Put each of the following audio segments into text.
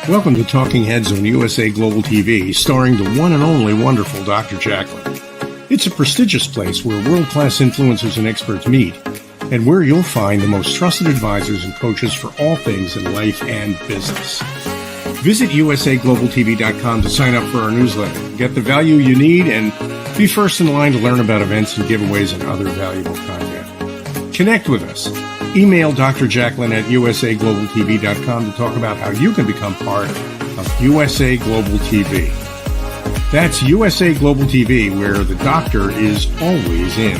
Welcome to Talking Heads on USA Global TV, starring the one and only wonderful Dr. JACALYN. It's a prestigious place where world-class influencers and experts meet, and where you'll find the most trusted advisors and coaches for all things in life and business. Visit usaglobaltv.com to sign up for our newsletter, get the value you need, and be first in line to learn about events and giveaways and other valuable content. Connect with us. Email Dr. JACALYN at usaglobaltv.com to talk about how you can become part of USA Global TV. That's USA Global TV, where the doctor is always in.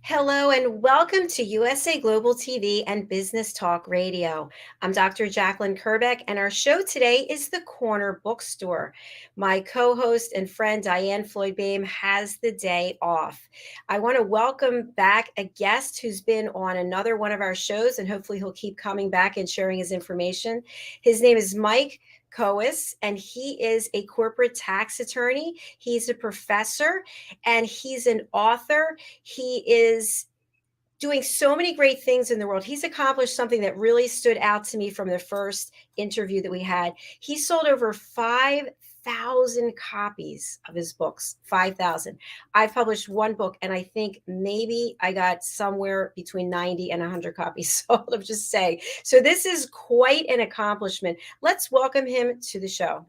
Hello and welcome to USA Global TV and Business Talk Radio. I'm Dr. JACALYN KERBECK, and our show today is The Corner Bookstore. My co-host and friend Diann BOEHM has the day off. I want to welcome back a guest who's been on another one of our shows, and hopefully he'll keep coming back and sharing his information. His name is Mike KOWIS, and he is a corporate tax attorney. He's a professor and he's an author. He is doing so many great things in the world. He's accomplished something that really stood out to me from the first interview that we had. He sold over 5,000 copies of his books, 5,000. I've published one book, and I think maybe I got somewhere between 90 and 100 copies sold, I'll just say. So this is quite an accomplishment. Let's welcome him to the show.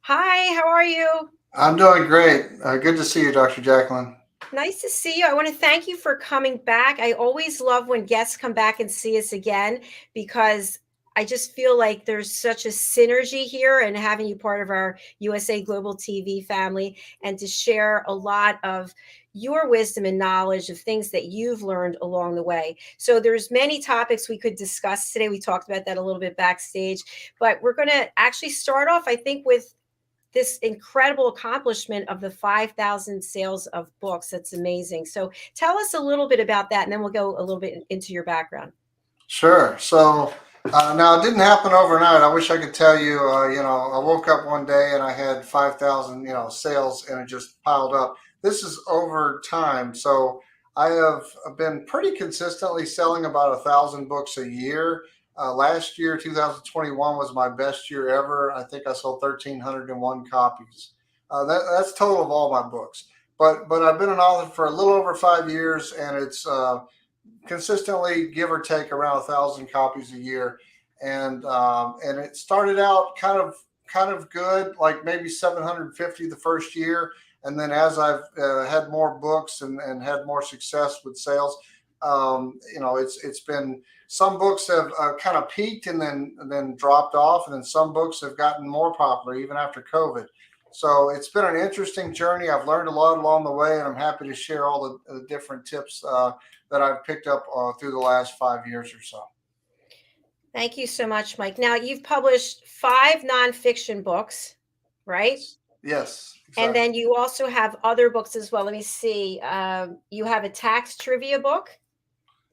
Hi, how are you? I'm doing great. Good to see you, Dr. JACALYN. Nice to see you. I want to thank you for coming back. I always love when guests come back and see us again, because I just feel like there's such a synergy here, and having you part of our USA Global TV family and to share a lot of your wisdom and knowledge of things that you've learned along the way. So there's many topics we could discuss today. We talked about that a little bit backstage, but we're going to actually start off, I think, with this incredible accomplishment of the 5,000 sales of books. That's amazing. So tell us a little bit about that, and then we'll go a little bit into your background. Sure. So now it didn't happen overnight. I wish I could tell you, I woke up one day and I had 5,000, sales, and it just piled up. This is over time. So I have been pretty consistently selling about 1,000 books a year. Last year, 2021, was my best year ever. I think I sold 1,301 copies. That's total of all my books. But I've been an author for a little over 5 years, and it's consistently, give or take, around 1,000 copies a year. And it started out kind of good, like maybe 750 the first year. And then as I've had more books and had more success with sales, it's been, some books have kind of peaked and then dropped off, and then some books have gotten more popular even after COVID. So it's been an interesting journey. I've learned a lot along the way, and I'm happy to share all the different tips that I've picked up through the last 5 years or so. Thank you so much, Mike. Now, you've published 5 nonfiction books, right? Yes. Exactly. And then you also have other books as well. Let me see. You have a tax trivia book.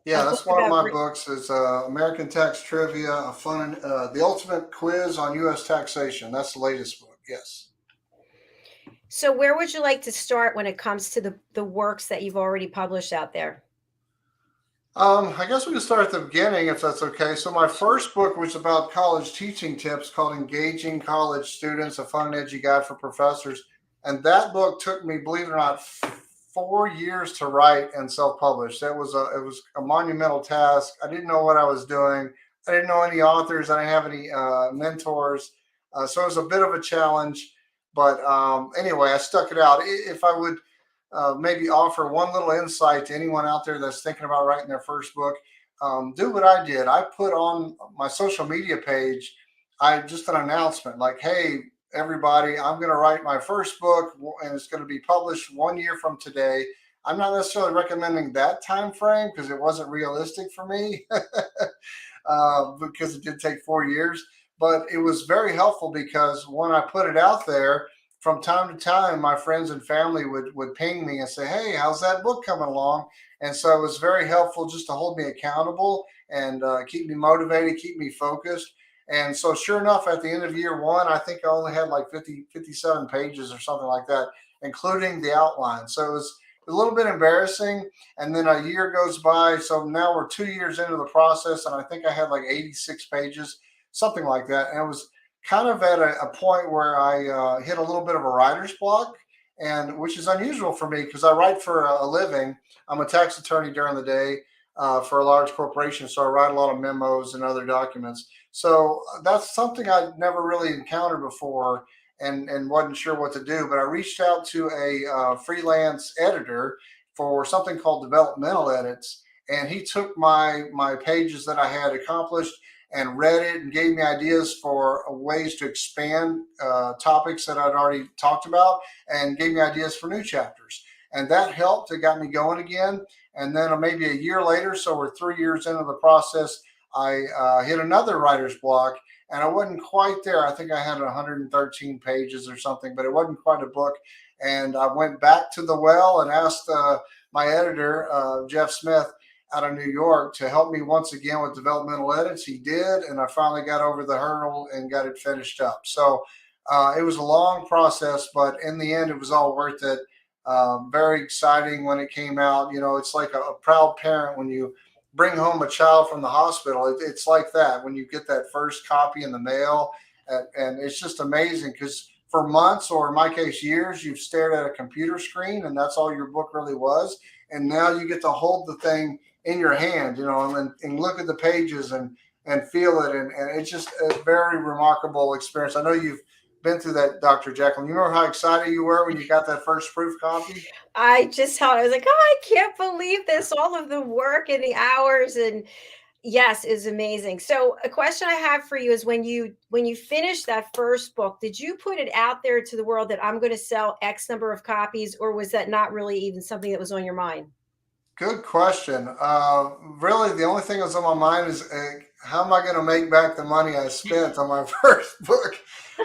Yeah, that's one of my books. Is American Tax Trivia, the ultimate quiz on U.S. taxation. That's the latest book. Yes. So where would you like to start when it comes to the works that you've already published out there? I guess we can start at the beginning, if that's okay. So my first book was about college teaching tips, called Engaging College Students, a Fun and Edgy Guide for Professors. And that book took me, believe it or not, 4 years to write and self-publish. It was a monumental task. I didn't know what I was doing. I didn't know any authors. I didn't have any mentors. So it was a bit of a challenge. But anyway, I stuck it out. If I would maybe offer one little insight to anyone out there that's thinking about writing their first book, do what I did. I put on my social media page, just an announcement like, hey, everybody, I'm going to write my first book, and it's going to be published 1 year from today. I'm not necessarily recommending that time frame because it wasn't realistic for me because it did take 4 years. But it was very helpful because when I put it out there, from time to time, my friends and family would ping me and say, hey, how's that book coming along? And so it was very helpful just to hold me accountable and keep me motivated, keep me focused. And so sure enough, at the end of year one, I think I only had like 57 pages or something like that, including the outline. So a little bit embarrassing. And then a year goes by. So now we're 2 years into the process. And I think I had like 86 pages, something like that. And it was kind of at a point where I hit a little bit of a writer's block, and which is unusual for me because I write for a living. I'm a tax attorney during the day for a large corporation. So I write a lot of memos and other documents. So that's something I'd never really encountered before, and wasn't sure what to do. But I reached out to a freelance editor for something called developmental edits, and he took my pages that I had accomplished and read it and gave me ideas for ways to expand topics that I'd already talked about, and gave me ideas for new chapters. And that helped. It got me going again. And then maybe a year later, so we're 3 years into the process, I hit another writer's block, and I wasn't quite there. I think I had 113 pages or something, but it wasn't quite a book. And I went back to the well and asked my editor, Jeff Smith, out of New York, to help me once again with developmental edits. He did, and I finally got over the hurdle and got it finished up. So it was a long process, but in the end, it was all worth it. Very exciting when it came out. You know, it's like a proud parent when you bring home a child from the hospital. It's like that when you get that first copy in the mail, and it's just amazing because for months, or in my case years, you've stared at a computer screen and that's all your book really was. And now you get to hold the thing in your hand, you know, and look at the pages and feel it, and it's just a very remarkable experience. I know you've been through that, Dr. Jacalyn. You remember how excited you were when you got that first proof copy? I just held, I was like, oh, I can't believe this, all of the work and the hours. And yes, is amazing. So a question I have for you is when you finished that first book, did you put it out there to the world that I'm going to sell X number of copies, or was that not really even something that was on your mind? Good question. Really, the only thing that's on my mind is how am I going to make back the money I spent on my first book?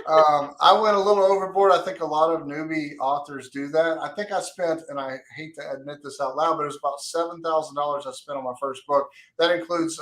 I went a little overboard. I think a lot of newbie authors do that. I think I spent, and I hate to admit this out loud, but it was about $7,000 I spent on my first book. That includes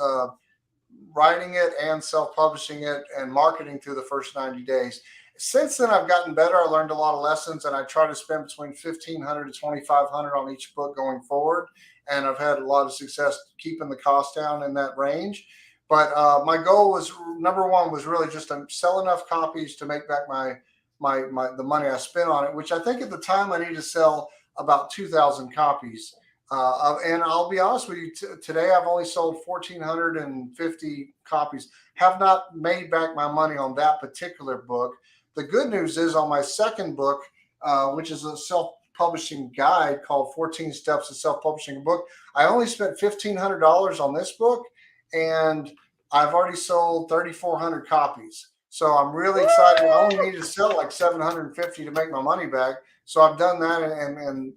writing it and self-publishing it and marketing through the first 90 days. Since then, I've gotten better. I learned a lot of lessons, and I try to spend between $1,500 to $2,500 on each book going forward. And I've had a lot of success keeping the cost down in that range. But my goal was, number one, was really just to sell enough copies to make back the money I spent on it, which I think at the time I need to sell about 2,000 copies. And I'll be honest with you, today I've only sold 1,450 copies. Have not made back my money on that particular book. The good news is on my second book, which is a self-publishing guide called 14 Steps to Self-Publishing a Book, I only spent $1,500 on this book, and I've already sold 3,400 copies. So I'm really excited. I only need to sell like 750 to make my money back. So I've done that and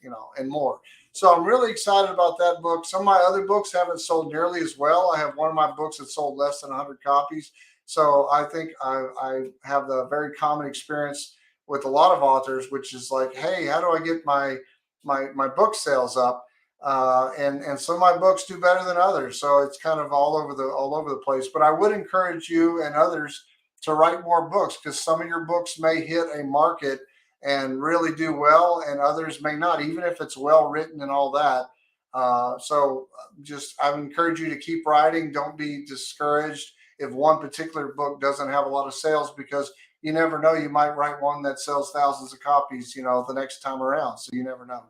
you know, and more. So I'm really excited about that book. Some of my other books haven't sold nearly as well. I have one of my books that sold less than 100 copies. So I think I have the very common experience with a lot of authors, which is like, hey, how do I get my book sales up? And some of my books do better than others. So it's kind of all over the place. But I would encourage you and others to write more books, because some of your books may hit a market and really do well, and others may not, even if it's well written and all that. So just I would encourage you to keep writing. Don't be discouraged if one particular book doesn't have a lot of sales, because you never know, you might write one that sells thousands of copies, you know, the next time around. So you never know.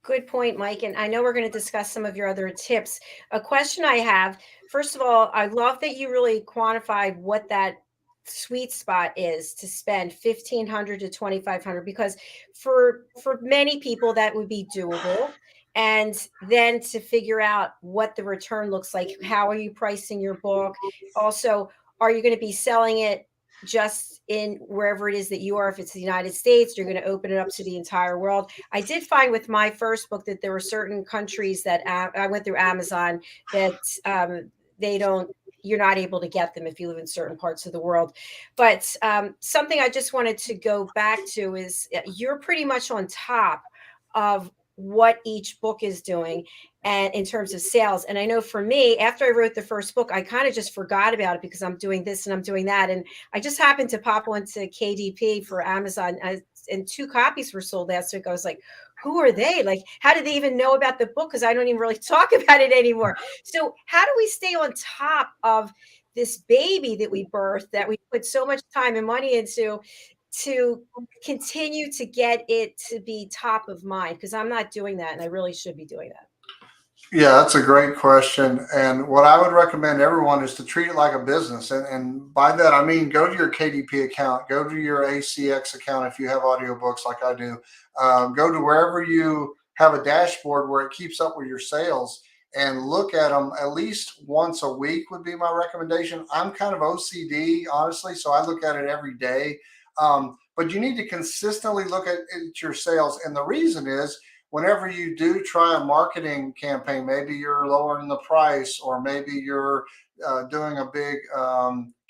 Good point, Mike. And I know we're going to discuss some of your other tips. A question I have, first of all, I love that you really quantified what that sweet spot is to spend $1,500 to $2,500, because for many people that would be doable. And then to figure out what the return looks like. How are you pricing your book? Also, are you going to be selling it just in wherever it is that you are? If it's the United States, you're going to open it up to the entire world. I did find with my first book that there were certain countries that I went through Amazon that you're not able to get them if you live in certain parts of the world. But something I just wanted to go back to is you're pretty much on top of what each book is doing and in terms of sales. And I know for me, after I wrote the first book, I kind of just forgot about it because I'm doing this and I'm doing that. And I just happened to pop onto KDP for Amazon, and 2 copies were sold last week. I was like, who are they? Like, how did they even know about the book? Because I don't even really talk about it anymore. So how do we stay on top of this baby that we birthed, that we put so much time and money into, to continue to get it to be top of mind? Because I'm not doing that, and I really should be doing that. Yeah, that's a great question. And what I would recommend everyone is to treat it like a business. And by that, I mean, go to your KDP account, go to your ACX account if you have audiobooks like I do. Go to wherever you have a dashboard where it keeps up with your sales and look at them at least once a week would be my recommendation. I'm kind of OCD, honestly, so I look at it every day. But you need to consistently look at your sales. And the reason is, whenever you do try a marketing campaign, maybe you're lowering the price, or maybe you're doing a big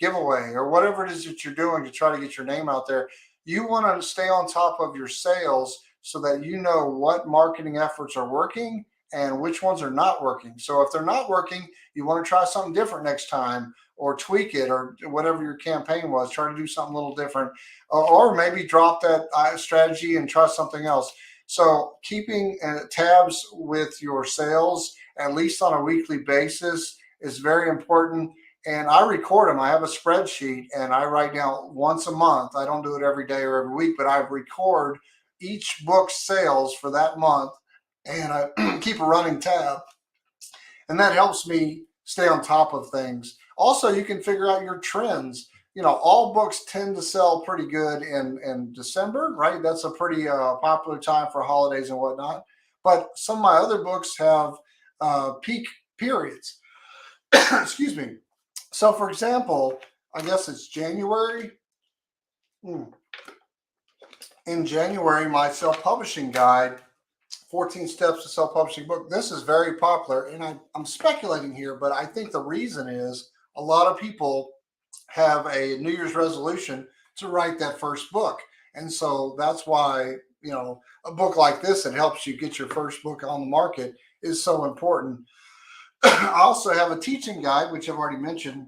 giveaway, or whatever it is that you're doing to try to get your name out there, you want to stay on top of your sales so that you know what marketing efforts are working and which ones are not working. So if they're not working, you want to try something different next time, or tweak it, or whatever your campaign was, try to do something a little different, or maybe drop that strategy and try something else. So keeping tabs with your sales, at least on a weekly basis, is very important. And I record them. I have a spreadsheet and I write down once a month. I don't do it every day or every week, but I record each book's sales for that month, and I keep a running tab. And that helps me stay on top of things. Also, you can figure out your trends. All books tend to sell pretty good in December, right? That's a pretty popular time for holidays and whatnot. But some of my other books have peak periods. Excuse me. So, for example, I guess it's January. In January, my self-publishing guide, 14 Steps to Self-Publishing Book. This is very popular, and I'm speculating here, but I think the reason is a lot of people have a New Year's resolution to write that first book. And so that's why, a book like this that helps you get your first book on the market is so important. I also have a teaching guide, which I've already mentioned.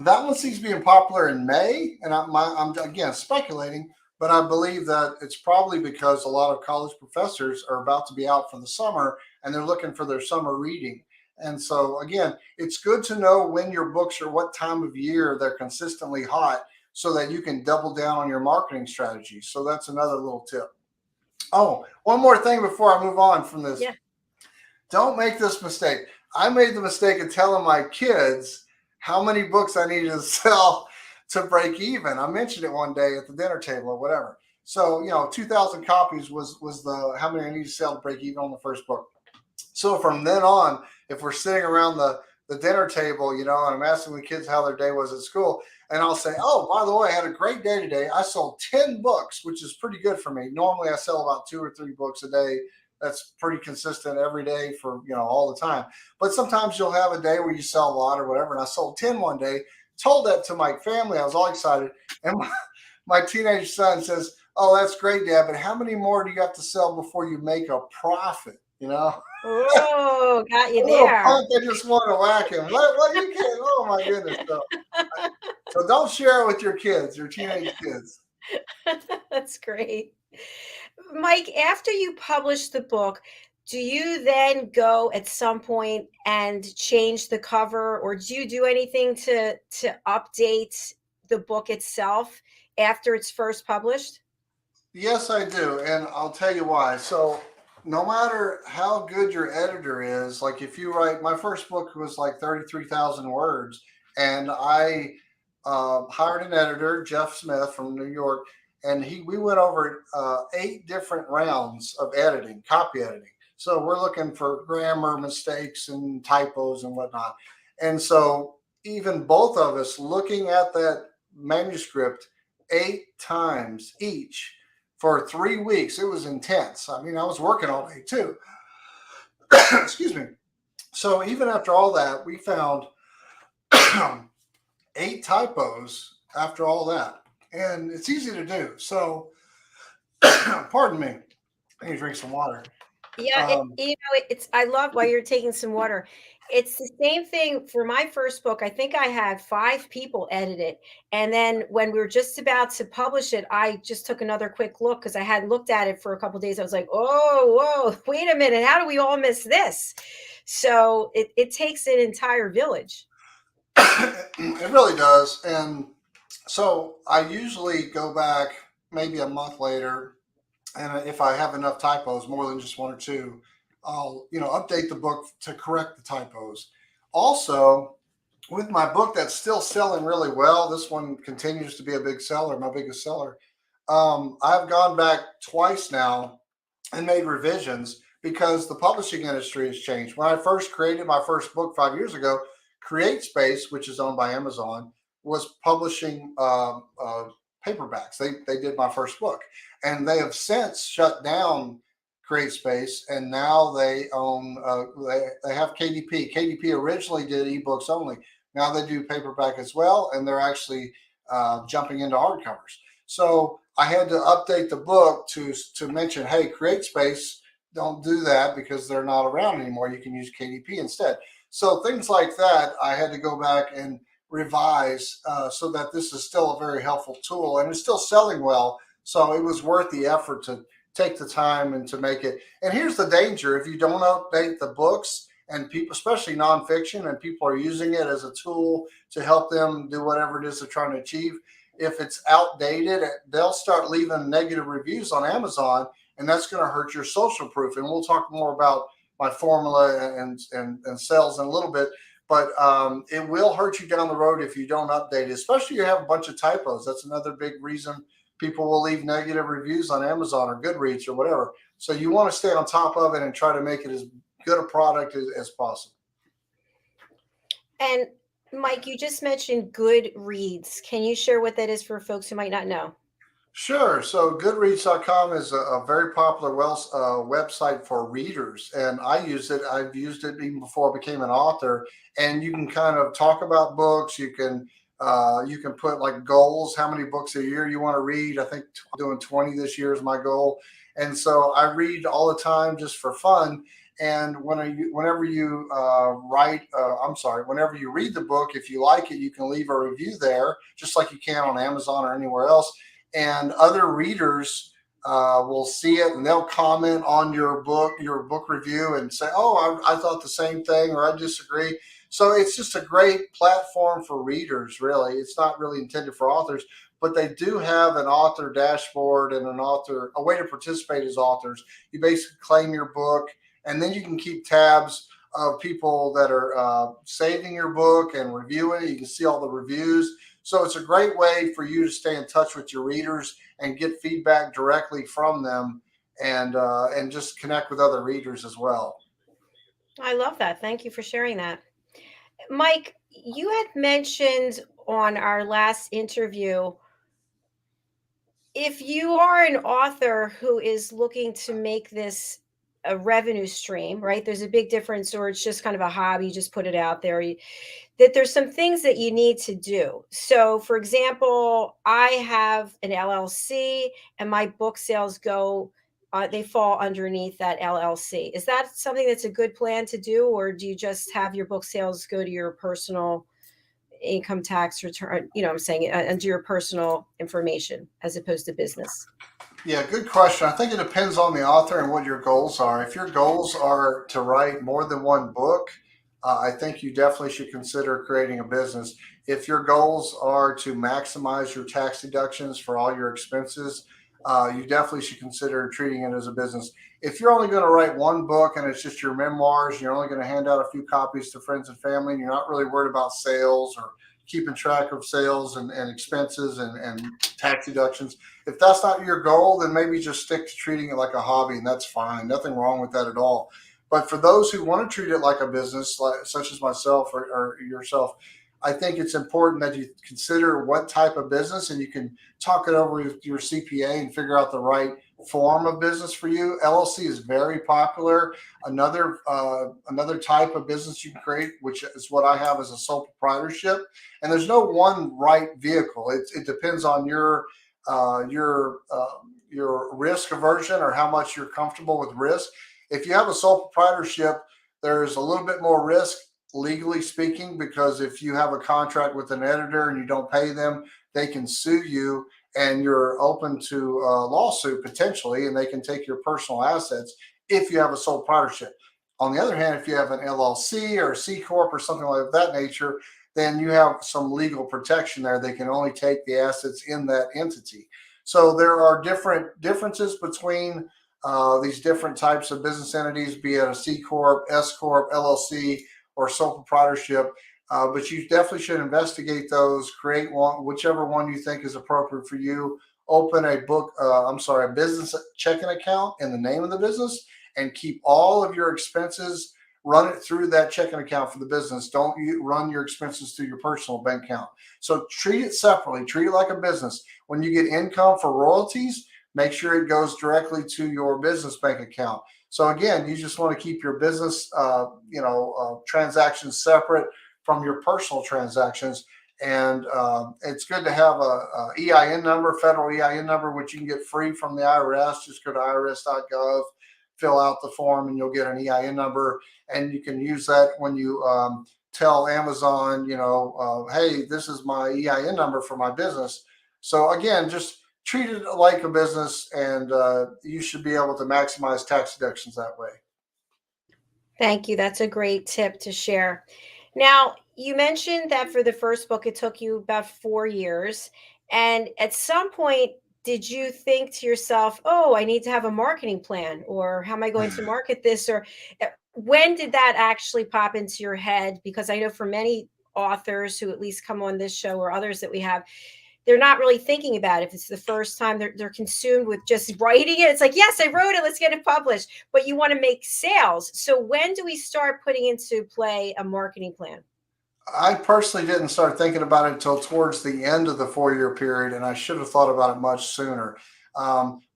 That one seems to be popular in May, and I'm again speculating, but I believe that it's probably because a lot of college professors are about to be out for the summer and they're looking for their summer reading. And so, again, it's good to know when your books are, what time of year they're consistently hot, so that you can double down on your marketing strategy. So that's another little tip. Oh, one more thing before I move on from this. Yeah. Don't make this mistake. I made the mistake of telling my kids how many books I needed to sell to break even. I mentioned it one day at the dinner table or whatever. So, 2,000 copies was the how many I need to sell to break even on the first book. So from then on, if we're sitting around the dinner table, and I'm asking the kids how their day was at school, and I'll say, oh, by the way, I had a great day today. I sold 10 books, which is pretty good for me. Normally I sell about 2 or 3 books a day. That's pretty consistent every day for, all the time. But sometimes you'll have a day where you sell a lot or whatever. And I sold 10 one day, told that to my family. I was all excited. And my teenage son says, oh, that's great, Dad, but how many more do you have to sell before you make a profit? Oh, got you a little there. punk, I just want to whack him. What you can't. Oh my goodness. So don't share it with your kids, your teenage kids. That's great. Mike, after you publish the book, do you then go at some point and change the cover, or do you do anything to update the book itself after it's first published? Yes, I do. And I'll tell you why. So no matter how good your editor is, like if you write, my first book was like 33,000 words, and I hired an editor, Jeff Smith from New York, and we went over 8 different rounds of editing, copy editing. So we're looking for grammar mistakes and typos and whatnot. And so even both of us looking at that manuscript 8 times each for 3 weeks. It was intense. I mean, I was working all day too. Excuse me. So even after all that, we found 8 typos after all that. And it's easy to do. So, pardon me. I need to drink some water. Yeah, it's. I love, while you're taking some water, It's the same thing for my first book. I think I had 5 people edit it, and then when we were just about to publish it, I just took another quick look because I hadn't looked at it for a couple days. I was like, "Oh, whoa, wait a minute, how do we all miss this?" So it takes an entire village. It really does. And so I usually go back maybe a month later, and if I have enough typos, more than just one or two, I'll update the book to correct the typos. Also, with my book that's still selling really well, this one continues to be a big seller, my biggest seller. I've gone back twice now and made revisions because the publishing industry has changed. When I first created my first book 5 years ago, CreateSpace, which is owned by Amazon, was publishing paperbacks. They did my first book, and they have since shut down CreateSpace, and now they own they have KDP. KDP originally did ebooks only. Now they do paperback as well, and they're actually jumping into hardcovers. So I had to update the book to mention, hey, CreateSpace, don't do that because they're not around anymore. You can use KDP instead. So things like that, I had to go back and revise so that this is still a very helpful tool, and it's still selling well. So it was worth the effort to take the time and to make it. And here's the danger: if you don't update the books, and people, especially nonfiction, and people are using it as a tool to help them do whatever it is they're trying to achieve, if it's outdated, they'll start leaving negative reviews on Amazon, and that's going to hurt your social proof. And we'll talk more about my formula and sales in a little bit, but it will hurt you down the road if you don't update it, especially if you have a bunch of typos. That's another big reason people will leave negative reviews on Amazon or GoodReads or whatever. So you want to stay on top of it and try to make it as good a product as possible. And Mike, you just mentioned GoodReads. Can you share what that is for folks who might not know? Sure. So goodreads.com is a very popular website for readers, and I use it. I've used it even before I became an author. And you can kind of talk about books. You can put like goals, how many books a year you want to read. I think I'm doing 20 this year is my goal. And so I read all the time just for fun. And whenever you whenever you read the book, if you like it, you can leave a review there, just like you can on Amazon or anywhere else, and other readers will see it, and they'll comment on your book review, and say, "Oh, I thought the same thing," or "I disagree." So it's just a great platform for readers. Really, it's not really intended for authors, but they do have an author dashboard and a way to participate as authors. You basically claim your book, and then you can keep tabs of people that are saving your book and reviewing it. You can see all the reviews. So it's a great way for you to stay in touch with your readers and get feedback directly from them, and just connect with other readers as well. I love that. Thank you for sharing that. Mike, you had mentioned on our last interview, if you are an author who is looking to make this a revenue stream, right? There's a big difference, or it's just kind of a hobby, you just put it out there. That there's some things that you need to do. So, for example, I have an LLC, and my book sales they fall underneath that LLC. Is that something that's a good plan to do, or do you just have your book sales go to your personal income tax return? You know what I'm saying, under your personal information as opposed to business? Yeah, good question. I think it depends on the author and what your goals are. If your goals are to write more than one book, I think you definitely should consider creating a business. If your goals are to maximize your tax deductions for all your expenses, you definitely should consider treating it as a business. If you're only going to write one book and it's just your memoirs, and you're only going to hand out a few copies to friends and family, and you're not really worried about sales or keeping track of sales and expenses and tax deductions, if that's not your goal, then maybe just stick to treating it like a hobby, and that's fine. Nothing wrong with that at all. But for those who want to treat it like a business, such as myself or yourself, I think it's important that you consider what type of business, and you can talk it over with your CPA and figure out the right form of business for you. LLC is very popular. Another type of business you can create, which is what I have, as a sole proprietorship. And there's no one right vehicle. It depends on your risk aversion, or how much you're comfortable with risk. If you have a sole proprietorship, there's a little bit more risk legally speaking, because if you have a contract with an editor and you don't pay them, they can sue you, and you're open to a lawsuit potentially, and they can take your personal assets if you have a sole proprietorship. On the other hand, if you have an LLC or a C corp or something like that nature, then you have some legal protection there. They can only take the assets in that entity. So there are different differences between these different types of business entities, be it a C corp, S corp, LLC, or sole proprietorship. But you definitely should investigate those, create one, whichever one you think is appropriate for you. Open a business checking account in the name of the business, and keep all of your expenses, run it through that checking account for the business. Don't you run your expenses through your personal bank account. So treat it separately, treat it like a business. When you get income for royalties, make sure it goes directly to your business bank account. So again, you just want to keep your business, transactions separate from your personal transactions. And it's good to have a EIN number, federal EIN number, which you can get free from the IRS. Just go to irs.gov, fill out the form, and you'll get an EIN number. And you can use that when you tell Amazon, hey, this is my EIN number for my business. So again, just treat it like a business, and you should be able to maximize tax deductions that way. Thank you. That's a great tip to share. Now, you mentioned that for the first book, it took you about 4 years. And at some point, did you think to yourself, oh, I need to have a marketing plan, or how am I going to market this? Or when did that actually pop into your head? Because I know for many authors who at least come on this show or others that we have, they're not really thinking about it. If it's the first time, they're consumed with just writing it. It's like, yes, I wrote it, let's get it published. But you want to make sales. So when do we start putting into play a marketing plan? I personally didn't start thinking about it until towards the end of the 4 year period, and I should have thought about it much sooner.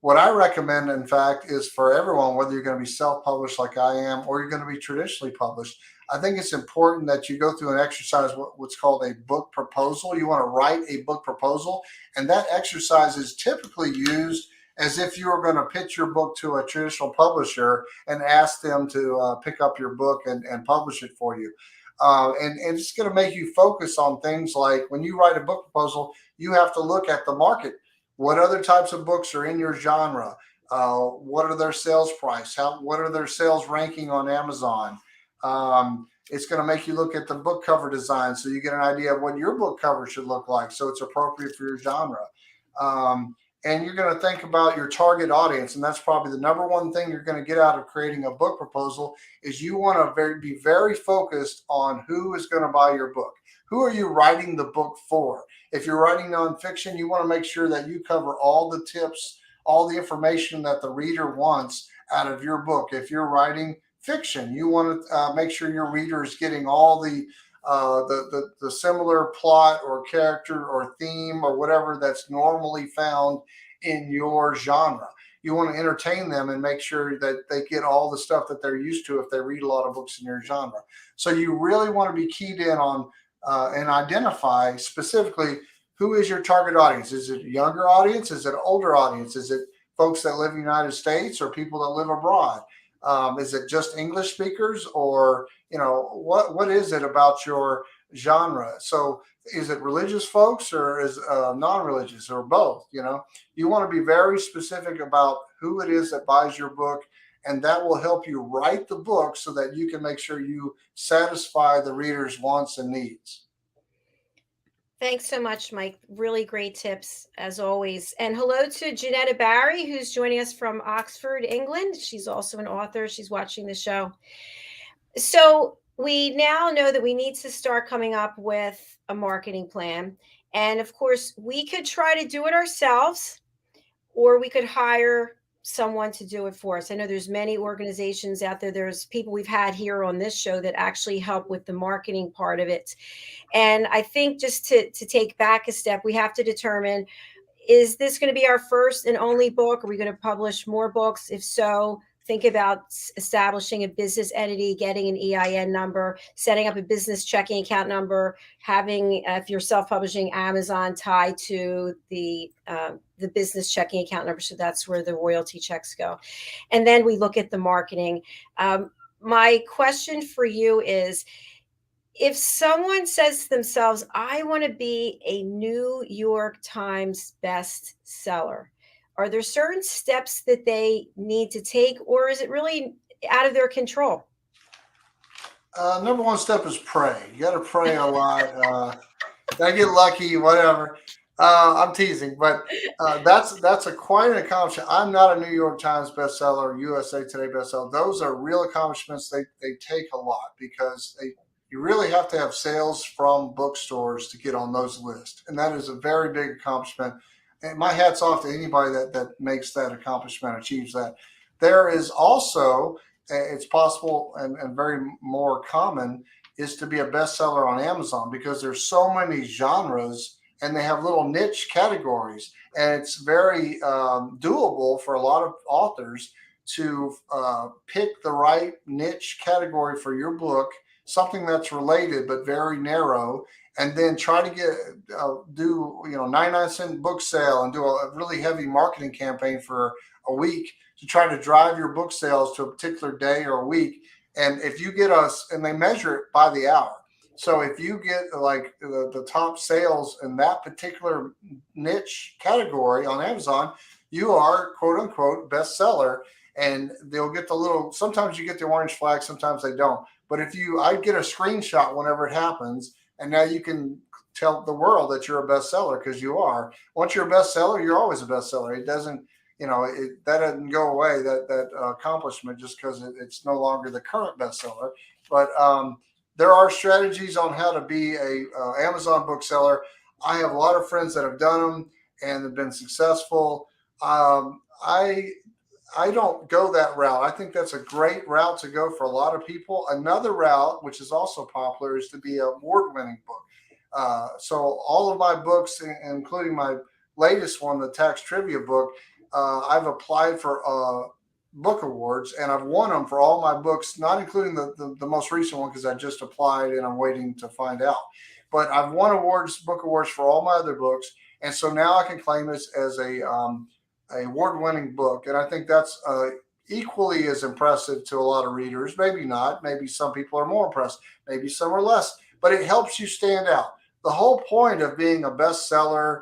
What I recommend, in fact, is for everyone, whether you're going to be self-published like I am, or you're going to be traditionally published, I think it's important that you go through an exercise, what's called a book proposal. You want to write a book proposal, and that exercise is typically used as if you were going to pitch your book to a traditional publisher and ask them to pick up your book and publish it for you. And it's going to make you focus on things like, when you write a book proposal, you have to look at the market. What other types of books are in your genre? What are their sales price? What are their sales ranking on Amazon? It's going to make you look at the book cover design, so you get an idea of what your book cover should look like, so it's appropriate for your genre. And you're going to think about your target audience, and that's probably the number one thing you're going to get out of creating a book proposal, is you want to be very focused on who is going to buy your book. Who are you writing the book for? If you're writing nonfiction, you want to make sure that you cover all the tips, all the information that the reader wants out of your book. If you're writing fiction, you want to make sure your reader is getting all the similar plot or character or theme or whatever that's normally found in your genre. You want to entertain them and make sure that they get all the stuff that they're used to if they read a lot of books in your genre. So you really want to be keyed in on and identify specifically, who is your target audience? Is it a younger audience? Is it an older audience? Is it folks that live in the United States or people that live abroad? Is it just English speakers, or what is it about your genre? So is it religious folks, or is non-religious, or both? You want to be very specific about who it is that buys your book, and that will help you write the book so that you can make sure you satisfy the reader's wants and needs. Thanks so much, Mike. Really great tips, as always. And hello to Janetta Barry, who's joining us from Oxford, England. She's also an author. She's watching the show. So we now know that we need to start coming up with a marketing plan. And of course, we could try to do it ourselves, or we could hire someone to do it for us. I know there's many organizations out there. There's people we've had here on this show that actually help with the marketing part of it. And I think just to take back a step, we have to determine, is this going to be our first and only book? Are we going to publish more books? If so, think about establishing a business entity, getting an EIN number, setting up a business checking account number, having, if you're self-publishing, Amazon tied to the business checking account number. So that's where the royalty checks go. And then we look at the marketing. My question for you is, If someone says to themselves, I want to be a New York Times bestseller, are there certain steps that they need to take, or is it really out of their control? Number one step is pray. You got to pray a lot. I get lucky, whatever. I'm teasing, but that's a quite an accomplishment. I'm not a New York Times bestseller, USA Today bestseller. Those are real accomplishments. They take a lot because you really have to have sales from bookstores to get on those lists, and that is a very big accomplishment. And my hat's off to anybody that makes that accomplishment, achieves that. There is also it's possible and very more common is to be a bestseller on Amazon because there's so many genres and they have little niche categories, and it's very doable for a lot of authors to pick the right niche category for your book, something that's related but very narrow, and then try to get do 99-cent book sale and do a really heavy marketing campaign for a week to try to drive your book sales to a particular day or a week. And if you get us, and they measure it by the hour. So if you get like the top sales in that particular niche category on Amazon, you are quote unquote bestseller. And they'll get the little, sometimes you get the orange flag, sometimes they don't. But I get a screenshot whenever it happens. And now you can tell the world that you're a bestseller because you are. Once you're a bestseller, you're always a bestseller. It doesn't, that doesn't go away, that accomplishment, just because it's no longer the current bestseller. But there are strategies on how to be a Amazon bookseller. I have a lot of friends that have done them and have been successful. I don't go that route. I think that's a great route to go for a lot of people. Another route, which is also popular, is to be an award-winning book. So all of my books, including my latest one, the tax trivia book, I've applied for book awards, and I've won them for all my books, not including the most recent one because I just applied and I'm waiting to find out. But I've won book awards for all my other books, and so now I can claim this as a award-winning book, and I think that's equally as impressive to a lot of readers. Maybe not. Maybe some people are more impressed. Maybe some are less. But it helps you stand out. The whole point of being a bestseller,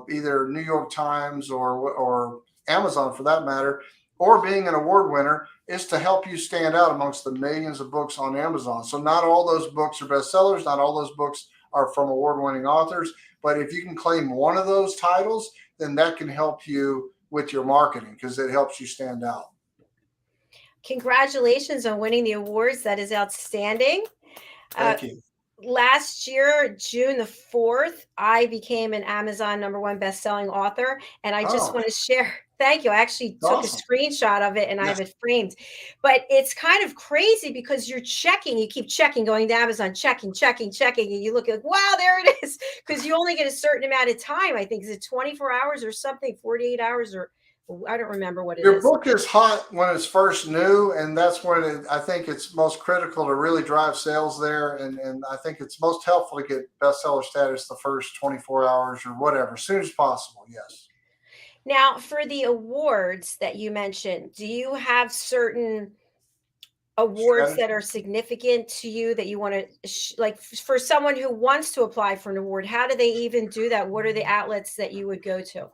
either New York Times or Amazon for that matter, or being an award winner, is to help you stand out amongst the millions of books on Amazon. So not all those books are bestsellers. Not all those books are from award-winning authors. But if you can claim one of those titles, then that can help you with your marketing because it helps you stand out. Congratulations on winning the awards. That is outstanding. Thank you. Last year, June the 4th, I became an Amazon #1 best-selling author, and I just want to share. Thank you. I actually took a screenshot of it and I have it framed. But it's kind of crazy because you keep checking, going to Amazon, checking, and you look like, wow, there it is. Because you only get a certain amount of time. I think, is it 24 hours or something, 48 hours, or I don't remember what it is. Your book is hot when it's first new, and that's when I think it's most critical to really drive sales there. And I think it's most helpful to get bestseller status the first 24 hours or whatever, as soon as possible. Yes. Now, for the awards that you mentioned, do you have certain awards that are significant to you that you want to like for someone who wants to apply for an award? How do they even do that? What are the outlets that you would go to?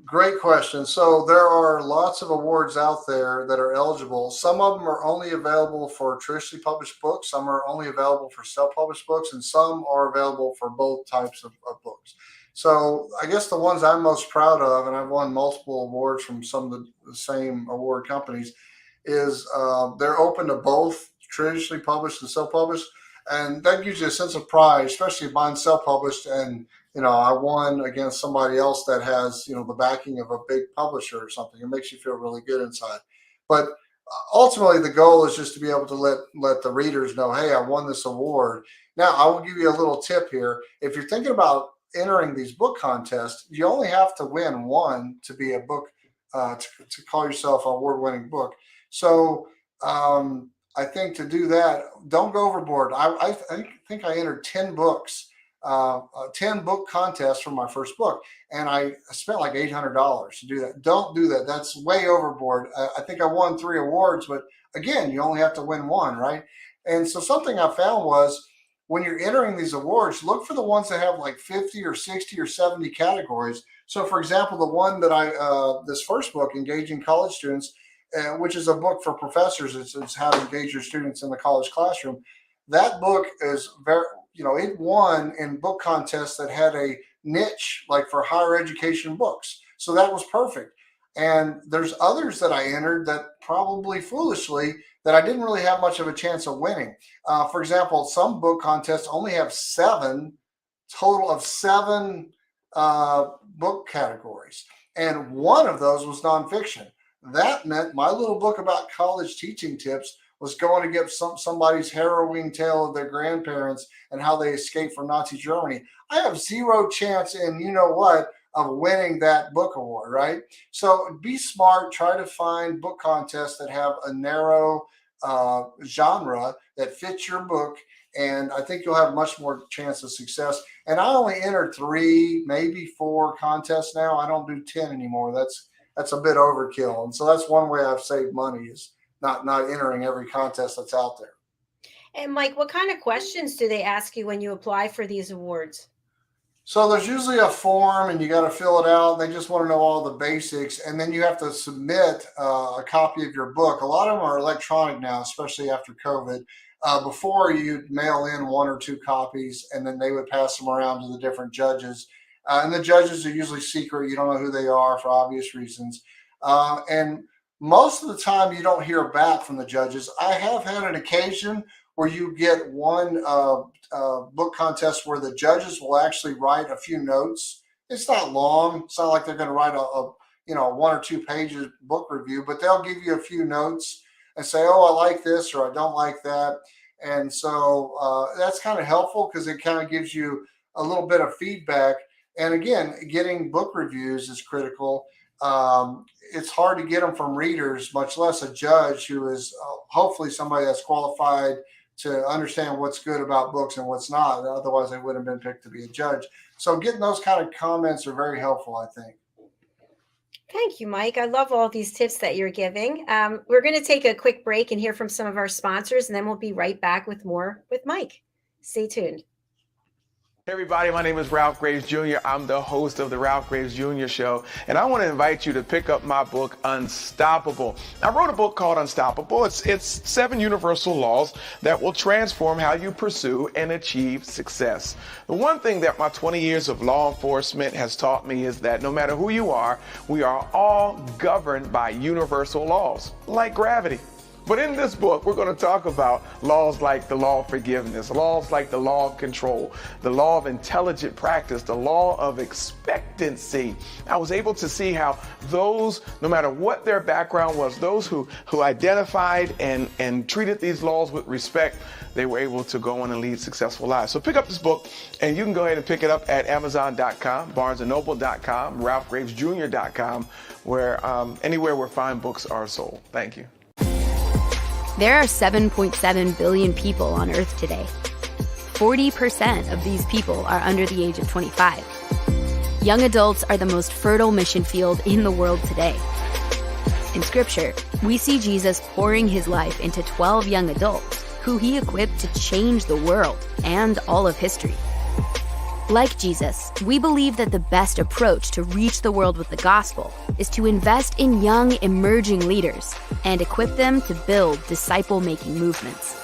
Great question. So there are lots of awards out there that are eligible. Some of them are only available for traditionally published books. Some are only available for self-published books, and some are available for both types of books. So I guess the ones I'm most proud of, and I've won multiple awards from some of the same award companies, is they're open to both traditionally published and self-published. And that gives you a sense of pride, especially if mine's self-published and I won against somebody else that has, the backing of a big publisher or something. It makes you feel really good inside. But ultimately, the goal is just to be able to let the readers know, hey, I won this award. Now, I will give you a little tip here. If you're thinking about entering these book contests, you only have to win one to be a book, to call yourself an award-winning book. So I think to do that, don't go overboard. I think I entered 10 books. 10 book contests for my first book, and I spent like $800 to do that. Don't do that. That's way overboard. I think I won 3 awards, but again, you only have to win one, right? And so something I found was when you're entering these awards, look for the ones that have like 50 or 60 or 70 categories. So for example, the one that this first book, Engaging College Students, which is a book for professors, it's how to engage your students in the college classroom. That book is very, it won in book contests that had a niche like for higher education books. So that was perfect. And there's others that I entered that probably foolishly that I didn't really have much of a chance of winning. For example, some book contests only have total of seven book categories. And one of those was nonfiction. That meant my little book about college teaching tips was going to get somebody's harrowing tale of their grandparents and how they escaped from Nazi Germany. I have zero chance in of winning that book award, right? So be smart, try to find book contests that have a narrow genre that fits your book, and I think you'll have much more chance of success. And I only enter 3, maybe 4 contests now. I don't do 10 anymore. That's a bit overkill. And so that's one way I've saved money, is not entering every contest that's out there. And Mike, what kind of questions do they ask you when you apply for these awards? So there's usually a form and you got to fill it out. They just want to know all the basics. And then you have to submit a copy of your book. A lot of them are electronic now, especially after COVID. Before, you'd mail in 1 or 2 copies, and then they would pass them around to the different judges. And the judges are usually secret. You don't know who they are for obvious reasons. And most of the time, you don't hear back from the judges. I have had an occasion where you get one book contest where the judges will actually write a few notes. It's not long. It's not like they're going to write a 1 or 2 pages book review, but they'll give you a few notes and say, oh, I like this or I don't like that. And so that's kind of helpful because it kind of gives you a little bit of feedback. And again, getting book reviews is critical. It's hard to get them from readers, much less a judge who is hopefully somebody that's qualified to understand what's good about books and what's not. Otherwise, they wouldn't have been picked to be a judge. So getting those kind of comments are very helpful, I think. Thank you, Mike. I love all these tips that you're giving. We're going to take a quick break and hear from some of our sponsors, and then we'll be right back with more with Mike. Stay tuned. Hey everybody, my name is Ralph Graves Jr. I'm the host of the Ralph Graves Jr. Show, and I want to invite you to pick up my book, Unstoppable. I wrote a book called Unstoppable. It's 7 universal laws that will transform how you pursue and achieve success. The one thing that my 20 years of law enforcement has taught me is that no matter who you are, we are all governed by universal laws, like gravity. But in this book, we're going to talk about laws like the law of forgiveness, laws like the law of control, the law of intelligent practice, the law of expectancy. I was able to see how those, no matter what their background was, those who identified and treated these laws with respect, they were able to go on and lead successful lives. So pick up this book, and you can go ahead and pick it up at Amazon.com, BarnesandNoble.com, RalphGravesJr.com, where anywhere where fine books are sold. Thank you. There are 7.7 billion people on Earth today. 40% of these people are under the age of 25. Young adults are the most fertile mission field in the world today. In Scripture, we see Jesus pouring his life into 12 young adults who he equipped to change the world and all of history. Like Jesus, we believe that the best approach to reach the world with the gospel is to invest in young, emerging leaders and equip them to build disciple-making movements.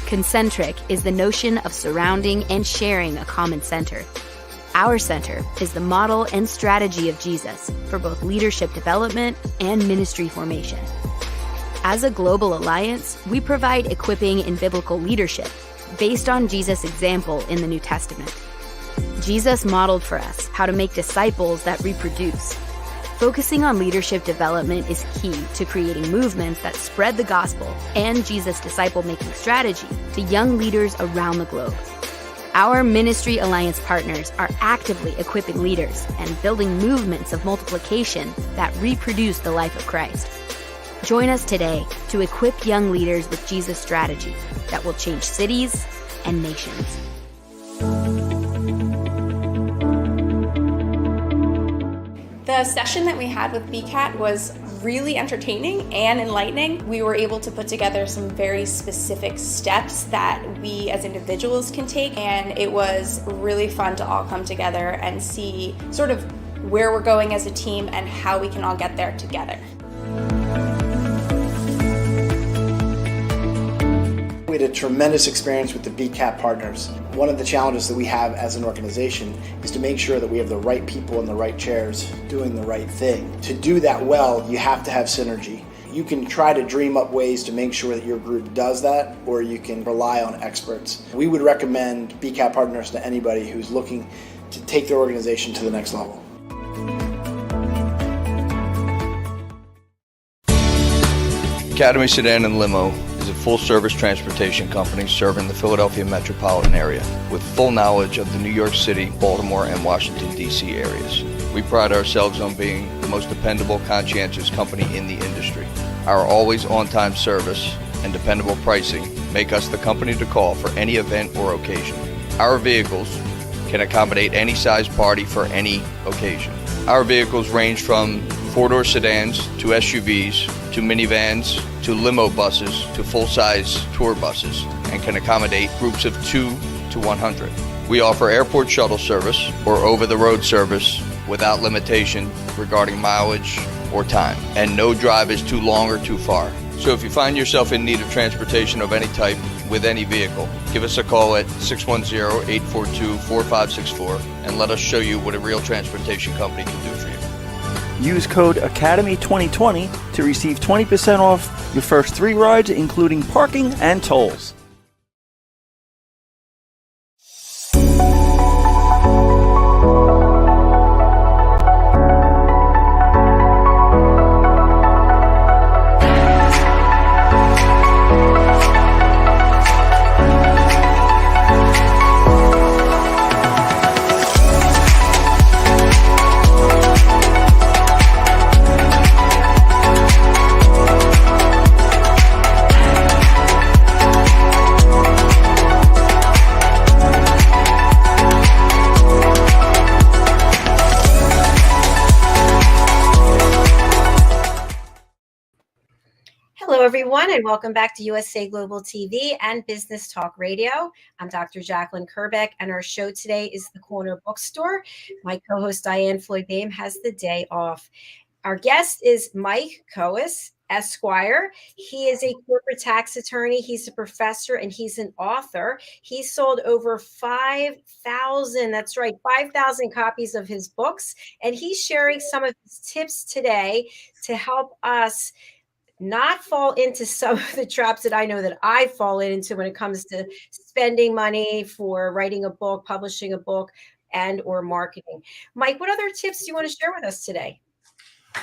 Concentric is the notion of surrounding and sharing a common center. Our center is the model and strategy of Jesus for both leadership development and ministry formation. As a global alliance, we provide equipping in biblical leadership based on Jesus' example in the New Testament. Jesus modeled for us how to make disciples that reproduce. Focusing on leadership development is key to creating movements that spread the gospel and Jesus' disciple-making strategy to young leaders around the globe. Our Ministry Alliance partners are actively equipping leaders and building movements of multiplication that reproduce the life of Christ. Join us today to equip young leaders with Jesus' strategy that will change cities and nations. The session that we had with BCAT was really entertaining and enlightening. We were able to put together some very specific steps that we as individuals can take, and it was really fun to all come together and see sort of where we're going as a team and how we can all get there together. We had a tremendous experience with the BCAP partners. One of the challenges that we have as an organization is to make sure that we have the right people in the right chairs doing the right thing. To do that well, you have to have synergy. You can try to dream up ways to make sure that your group does that, or you can rely on experts. We would recommend BCAP partners to anybody who's looking to take their organization to the next level. Academy Sedan and Limo is a full-service transportation company serving the Philadelphia metropolitan area with full knowledge of the New York City, Baltimore, and Washington, D.C. areas. We pride ourselves on being the most dependable, conscientious company in the industry. Our always on-time service and dependable pricing make us the company to call for any event or occasion. Our vehicles can accommodate any size party for any occasion. Our vehicles range from four-door sedans to SUVs to minivans to limo buses to full-size tour buses and can accommodate groups of 2 to 100. We offer airport shuttle service or over-the-road service without limitation regarding mileage or time, and no drive is too long or too far. So if you find yourself in need of transportation of any type with any vehicle, give us a call at 610-842-4564 and let us show you what a real transportation company can do for you. Use code ACADEMY2020 to receive 20% off your first 3 rides, including parking and tolls. Hello, everyone, and welcome back to USA Global TV and Business Talk Radio. I'm Dr. JACALYN KERBECK, and our show today is The Corner Bookstore. My co-host, DIANN FLOYD, has the day off. Our guest is Mike KOWIS, Esquire. He is a corporate tax attorney. He's a professor and he's an author. He's sold over 5,000, that's right, 5,000 copies of his books. And he's sharing some of his tips today to help us not fall into some of the traps that I know that I've fallen into when it comes to spending money for writing a book, publishing a book, and or marketing. Mike, what other tips do you want to share with us today?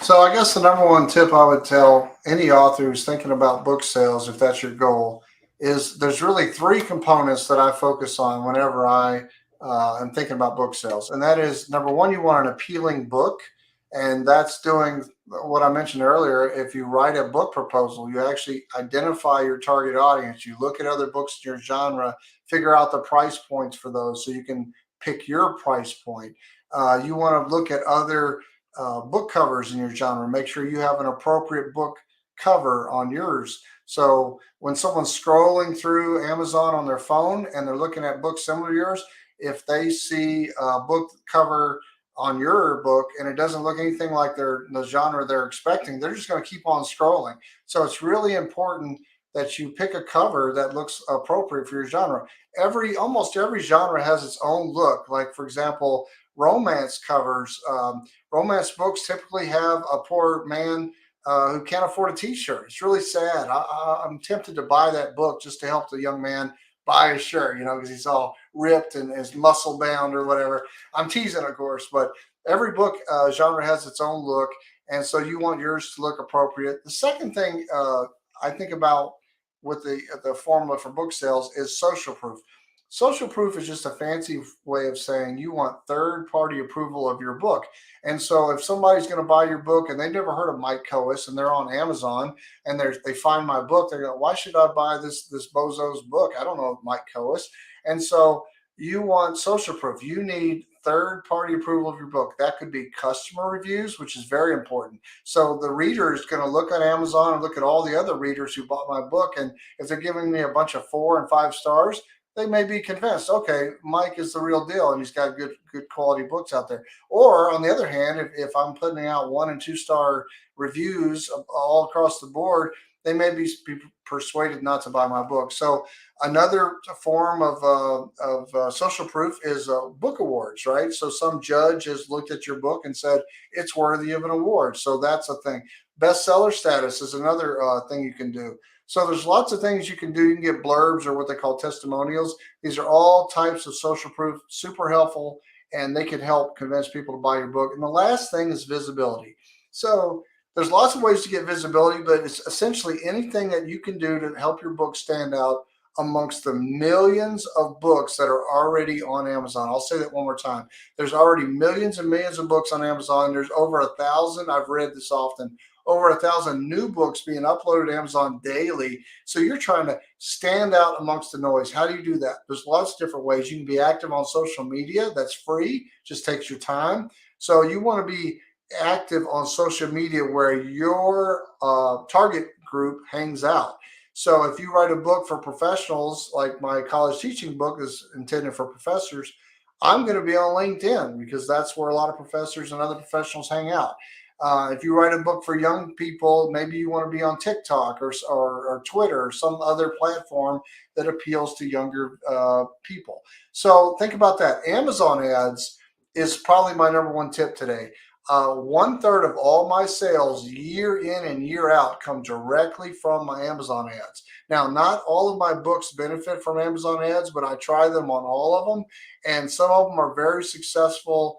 So I guess the number one tip I would tell any author who's thinking about book sales, if that's your goal, is there's really 3 components that I focus on whenever I am thinking about book sales. And that is, number one, you want an appealing book. And that's doing what I mentioned earlier. If you write a book proposal, you actually identify your target audience. You look at other books in your genre, figure out the price points for those so you can pick your price point. You want to look at other book covers in your genre. Make sure you have an appropriate book cover on yours. So when someone's scrolling through Amazon on their phone and they're looking at books similar to yours, if they see a book cover on your book and it doesn't look anything like the genre they're expecting, they're just going to keep on scrolling. So it's really important that you pick a cover that looks appropriate for your genre. Almost every genre has its own look. Like, for example, romance covers. Romance books typically have a poor man who can't afford a t-shirt. It's really sad. I'm tempted to buy that book just to help the young man buy a shirt, because he's all ripped and is muscle bound or whatever. I'm teasing, of course, but every book genre has its own look. And so you want yours to look appropriate. The second thing I think about with the formula for book sales is social proof. Social proof is just a fancy way of saying you want third-party approval of your book. And so if somebody's going to buy your book and they've never heard of Mike KOWIS and they're on Amazon and they find my book, they go, why should I buy this bozo's book? I don't know Mike KOWIS. And so you want social proof. You need third-party approval of your book. That could be customer reviews, which is very important. So the reader is going to look on Amazon and look at all the other readers who bought my book, and if they're giving me a bunch of 4 and 5 stars, they may be convinced, okay, Mike is the real deal and he's got good quality books out there. Or on the other hand, if I'm putting out 1 and 2 star reviews all across the board, they may be persuaded not to buy my book. So another form of social proof is book awards, right? So some judge has looked at your book and said it's worthy of an award. So that's a thing. Bestseller status is another thing you can do. So there's lots of things you can do. You can get blurbs or what they call testimonials. These are all types of social proof, super helpful, and they can help convince people to buy your book. And the last thing is visibility. So there's lots of ways to get visibility, but it's essentially anything that you can do to help your book stand out amongst the millions of books that are already on Amazon. I'll say that one more time. There's already millions and millions of books on Amazon. There's over 1,000. I've read this often. Over 1,000 new books being uploaded to Amazon daily. So you're trying to stand out amongst the noise. How do you do that? There's lots of different ways. You can be active on social media. That's free. Just takes your time. So you want to be active on social media where your target group hangs out. So if you write a book for professionals, like my college teaching book is intended for professors, I'm going to be on LinkedIn because that's where a lot of professors and other professionals hang out. If you write a book for young people, maybe you want to be on TikTok or Twitter or some other platform that appeals to younger people. So think about that. Amazon ads is probably my number one tip today. 1/3 of all my sales year in and year out come directly from my Amazon ads. Now, not all of my books benefit from Amazon ads, but I try them on all of them. And some of them are very successful.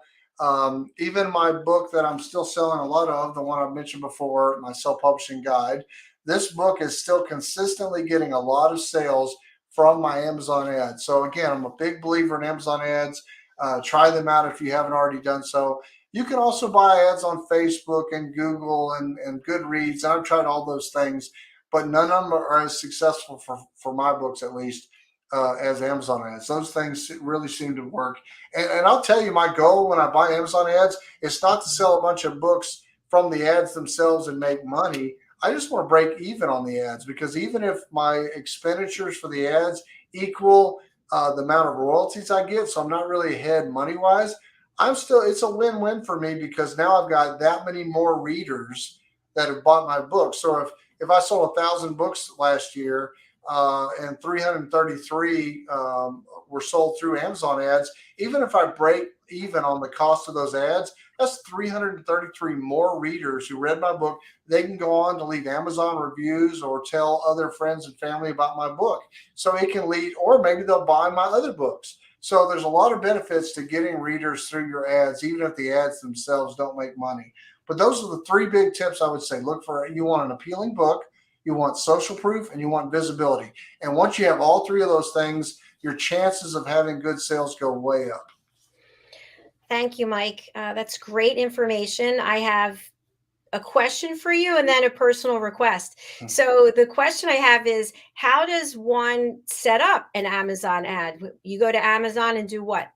Even my book that I'm still selling a lot of, the one I've mentioned before, my self-publishing guide, this book is still consistently getting a lot of sales from my Amazon ads. So again, I'm a big believer in Amazon ads. Try them out if you haven't already done so. You can also buy ads on Facebook and Google and GoodReads. And I've tried all those things, but none of them are as successful for my books, at least, as Amazon ads. Those things really seem to work. And I'll tell you, my goal when I buy Amazon ads is not to sell a bunch of books from the ads themselves and make money. I just want to break even on the ads, because even if my expenditures for the ads equal the amount of royalties I get, so I'm not really ahead money-wise, it's a win-win for me, because now I've got that many more readers that have bought my book. So if I sold 1,000 books last year and 333 were sold through Amazon ads, even if I break even on the cost of those ads, that's 333 more readers who read my book. They can go on to leave Amazon reviews or tell other friends and family about my book. So it can lead, or maybe they'll buy my other books. So there's a lot of benefits to getting readers through your ads, even if the ads themselves don't make money. But those are the 3 big tips I would say. Look for, you want an appealing book, you want social proof, and you want visibility. And once you have all 3 of those things, your chances of having good sales go way up. Thank you, Mike. That's great information. I have a question for you and then a personal request. So the question I have is, how does one set up an Amazon ad? You go to Amazon and do what?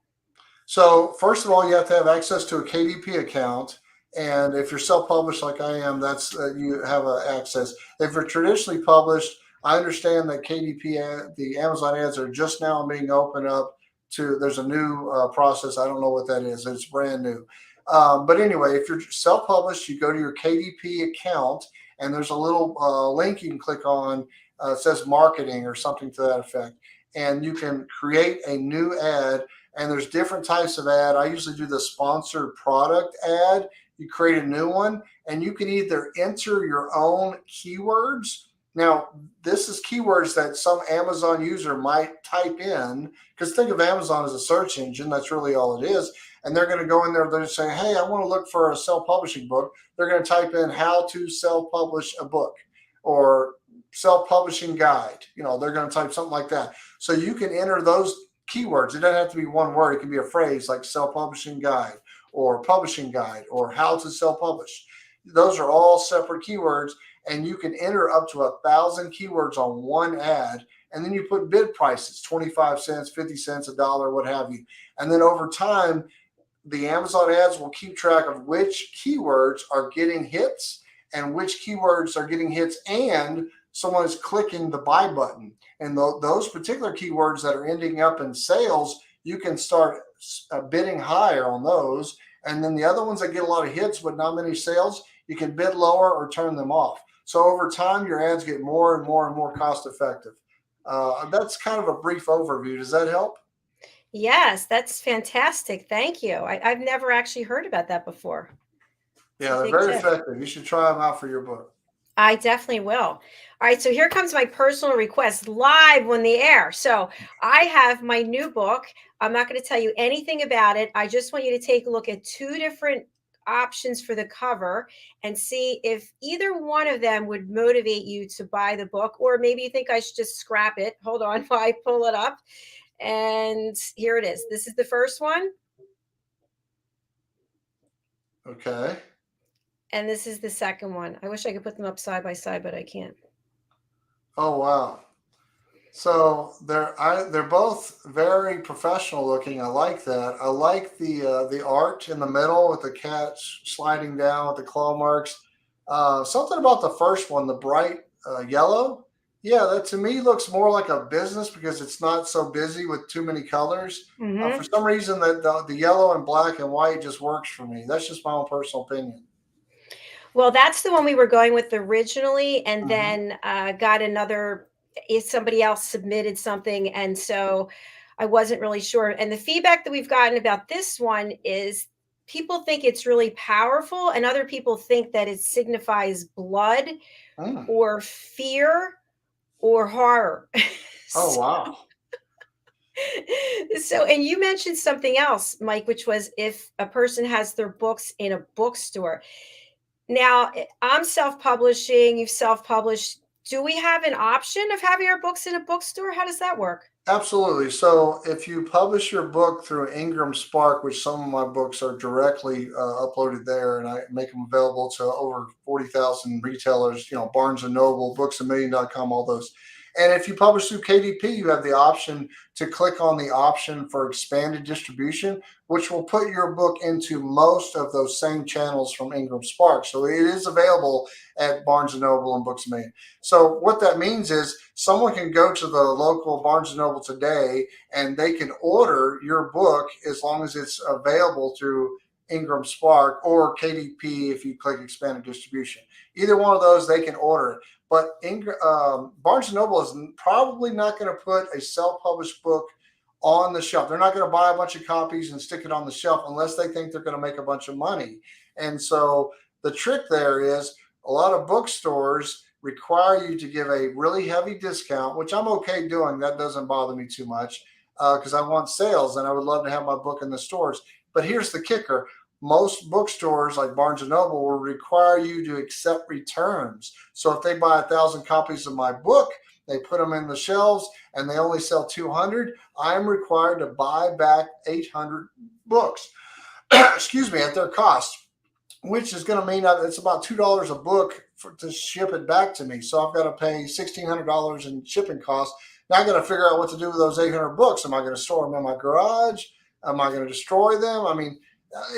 So first of all, you have to have access to a KDP account. And if you're self-published like I am, that's you have access. If you're traditionally published, I understand that KDP, the Amazon ads are just now being opened up to, there's a new process. I don't know what that is. It's brand new. But anyway, if you're self-published, you go to your KDP account, and there's a little link you can click on. It says marketing or something to that effect. And you can create a new ad, and there's different types of ad. I usually do the sponsored product ad. You create a new one, and you can either enter your own keywords. Now, this is keywords that some Amazon user might type in, because think of Amazon as a search engine. That's really all it is. And they're going to go in there, they're saying, hey, I want to look for a self-publishing book. They're going to type in how to self-publish a book or self-publishing guide. You know, they're going to type something like that. So you can enter those keywords. It doesn't have to be one word. It can be a phrase like self-publishing guide or publishing guide or how to self-publish. Those are all separate keywords, and you can enter up to 1,000 keywords on one ad, and then you put bid prices, 25 cents, 50 cents, $1, what have you. And then over time, the Amazon ads will keep track of which keywords are getting hits and which keywords are getting hits, and someone is clicking the buy button. And those particular keywords that are ending up in sales, you can start bidding higher on those. And then the other ones that get a lot of hits but not many sales, you can bid lower or turn them off. So over time, your ads get more and more and more cost effective. That's kind of a brief overview. Does that help? Yes, that's fantastic. Thank you. I've never actually heard about that before. Yeah, they're very effective. You should try them out for your book. I definitely will. All right, so here comes my personal request live on the air. So I have my new book. I'm not going to tell you anything about it. I just want you to take a look at 2 different options for the cover and see if either one of them would motivate you to buy the book, or maybe you think I should just scrap it. Hold on while I pull it up. And here it is. This is the first one. Okay. And this is the second one. I wish I could put them up side by side, but I can't. Oh, wow. So they're both very professional looking. I like that. I like the art in the middle with the cat sliding down with the claw marks. Something about the first one, the bright yellow. Yeah, that to me looks more like a business because it's not so busy with too many colors. For some reason, the yellow and black and white just works for me. That's just my own personal opinion. Well, that's the one we were going with originally, and then got another. If somebody else submitted something, and so I wasn't really sure. And the feedback that we've gotten about this one is people think it's really powerful, and other people think that it signifies blood or fear or horror. Oh, wow. So, and you mentioned something else, Mike, which was if a person has their books in a bookstore. Now, I'm self-publishing, you've self-published. Do we have an option of having our books in a bookstore? How does that work? Absolutely. So if you publish your book through Ingram Spark, which some of my books are directly uploaded there, and I make them available to over 40,000 retailers, Barnes & Noble, BooksAMillion.com, all those. And if you publish through KDP, you have the option to click on the option for expanded distribution, which will put your book into most of those same channels from Ingram Spark. So it is available at Barnes & Noble and Books A Million. So what that means is someone can go to the local Barnes & Noble today and they can order your book as long as it's available through Ingram Spark or KDP if you click expanded distribution. Either one of those, they can order it. But Barnes & Noble is probably not going to put a self-published book on the shelf. They're not going to buy a bunch of copies and stick it on the shelf unless they think they're going to make a bunch of money. And so the trick there is a lot of bookstores require you to give a really heavy discount, which I'm okay doing. That doesn't bother me too much because I want sales and I would love to have my book in the stores. But here's the kicker. Most bookstores like Barnes & Noble will require you to accept returns. So if they buy 1,000 copies of my book, they put them in the shelves and they only sell 200, I'm required to buy back 800 books, excuse me, at their cost, which is going to mean that it's about $2 a book to ship it back to me. So I've got to pay $1,600 in shipping costs. Now I got to figure out what to do with those 800 books. Am I going to store them in my garage? Am I going to destroy them? I mean,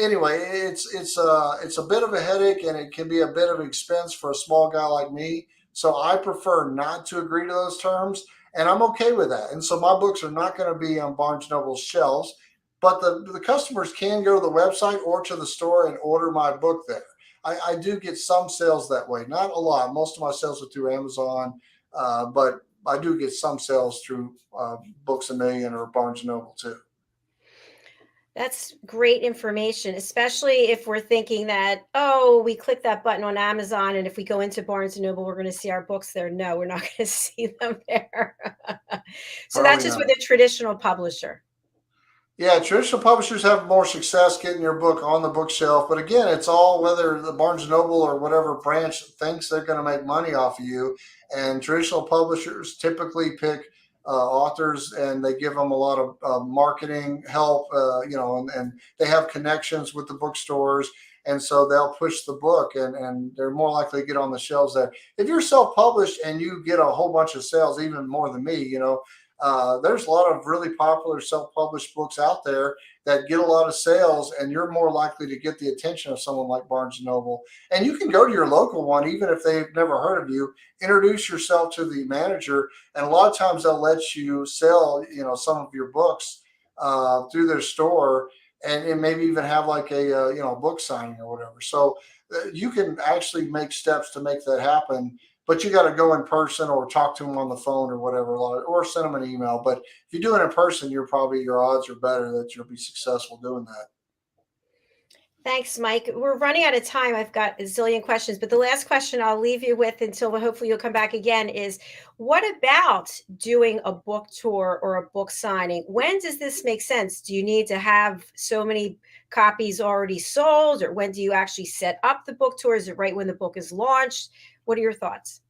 anyway, it's a bit of a headache and it can be a bit of an expense for a small guy like me. So I prefer not to agree to those terms, and I'm okay with that. And so my books are not going to be on Barnes & Noble's shelves, but the customers can go to the website or to the store and order my book there. I do get some sales that way, not a lot. Most of my sales are through Amazon, but I do get some sales through Books A Million or Barnes & Noble too. That's great information, especially if we're thinking that, oh, we click that button on Amazon, and if we go into Barnes & Noble, we're going to see our books there. No, we're not going to see them there. So that's just with a traditional publisher. Yeah, traditional publishers have more success getting your book on the bookshelf. But again, it's all whether the Barnes & Noble or whatever branch thinks they're going to make money off of you. And traditional publishers typically pick authors, and they give them a lot of marketing help, and they have connections with the bookstores. And so they'll push the book, and they're more likely to get on the shelves there. If you're self-published and you get a whole bunch of sales, even more than me, there's a lot of really popular self-published books out there that get a lot of sales, and you're more likely to get the attention of someone like Barnes & Noble. And you can go to your local one, even if they've never heard of you, introduce yourself to the manager, and a lot of times they'll let you sell, some of your books through their store, and maybe even have like a book signing or whatever. So you can actually make steps to make that happen, but you got to go in person or talk to them on the phone or whatever, or send them an email. But if you do it in person, your odds are better that you'll be successful doing that. Thanks, Mike. We're running out of time. I've got a zillion questions, but the last question I'll leave you with until hopefully you'll come back again is, what about doing a book tour or a book signing? When does this make sense? Do you need to have so many copies already sold, or when do you actually set up the book tour? Is it right when the book is launched? What are your thoughts?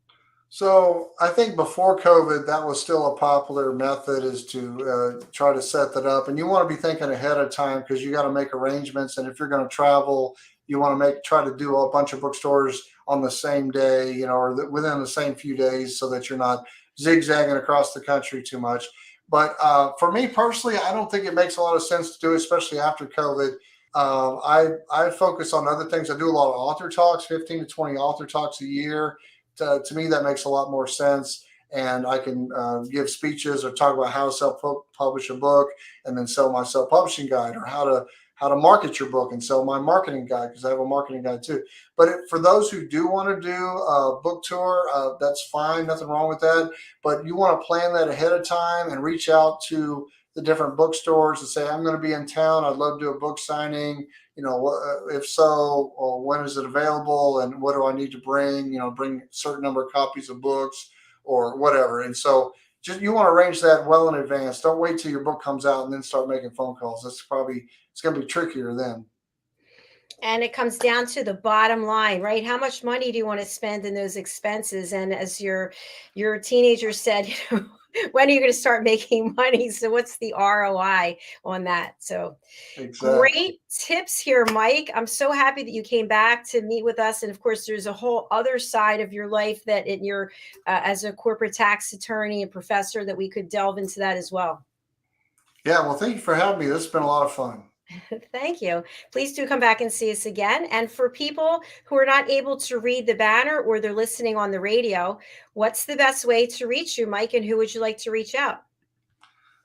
So I think before COVID, that was still a popular method, is to try to set that up. And you want to be thinking ahead of time, because you got to make arrangements. And if you're going to travel, you want to try to do a bunch of bookstores on the same day, or within the same few days, so that you're not zigzagging across the country too much. But for me personally, I don't think it makes a lot of sense to do, especially after COVID. I focus on other things. I do a lot of author talks, 15 to 20 author talks a year. To me, that makes a lot more sense. And I can give speeches or talk about how to self-publish a book, and then sell my self-publishing guide, or how to market your book and sell my marketing guide, because I have a marketing guide too. But for those who do want to do a book tour, that's fine. Nothing wrong with that. But you want to plan that ahead of time and reach out to the different bookstores and say, I'm going to be in town. I'd love to do a book signing. If so, when is it available, and what do I need to bring? Bring a certain number of copies of books or whatever. And so you want to arrange that well in advance. Don't wait till your book comes out and then start making phone calls. It's going to be trickier then. And it comes down to the bottom line, right? How much money do you want to spend in those expenses? And as your teenager said, when are you going to start making money? So what's the ROI on that? So exactly. Great tips here, Mike. I'm so happy that you came back to meet with us. And of course, there's a whole other side of your life that in your as a corporate tax attorney and professor, that we could delve into that as well. Yeah, well, thank you for having me. This has been a lot of fun. Thank you. Please do come back and see us again. And for people who are not able to read the banner, or they're listening on the radio, what's the best way to reach you, Mike? And who would you like to reach out?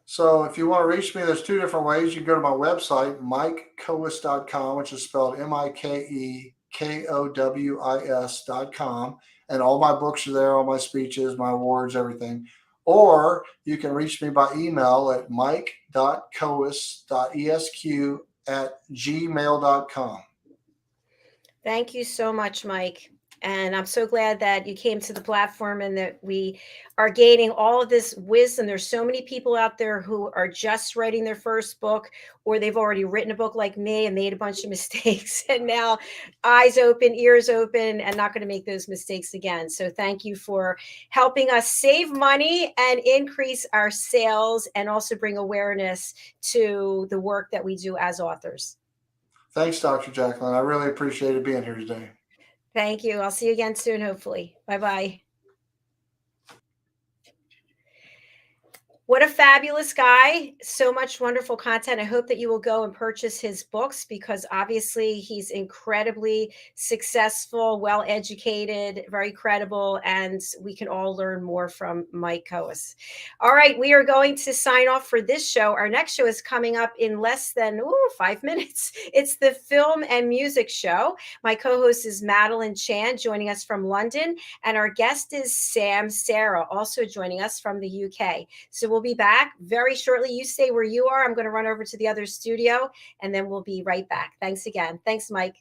So if you want to reach me, there's two different ways. You can go to my website, MikeKowis.com, which is spelled MikeKowis.com. And all my books are there, all my speeches, my awards, everything. Or you can reach me by email at mike.kowis.esq@gmail.com. Thank you so much, Mike. And I'm so glad that you came to the platform and that we are gaining all of this wisdom. There's so many people out there who are just writing their first book, or they've already written a book like me and made a bunch of mistakes, and now eyes open, ears open, and not going to make those mistakes again. So thank you for helping us save money and increase our sales, and also bring awareness to the work that we do as authors. Thanks, Dr. Jacalyn. I really appreciated being here today. Thank you. I'll see you again soon, hopefully. Bye-bye. What a fabulous guy. So much wonderful content. I hope that you will go and purchase his books, because obviously he's incredibly successful, well-educated, very credible, and we can all learn more from Mike Kowis. All right, we are going to sign off for this show. Our next show is coming up in less than 5 minutes. It's the Film and Music Show. My co-host is Madeline Chan, joining us from London, and our guest is Sam Sarah, also joining us from the UK. So we'll be back very shortly. You stay where you are. I'm going to run over to the other studio, and then we'll be right back. Thanks again. Thanks, Mike.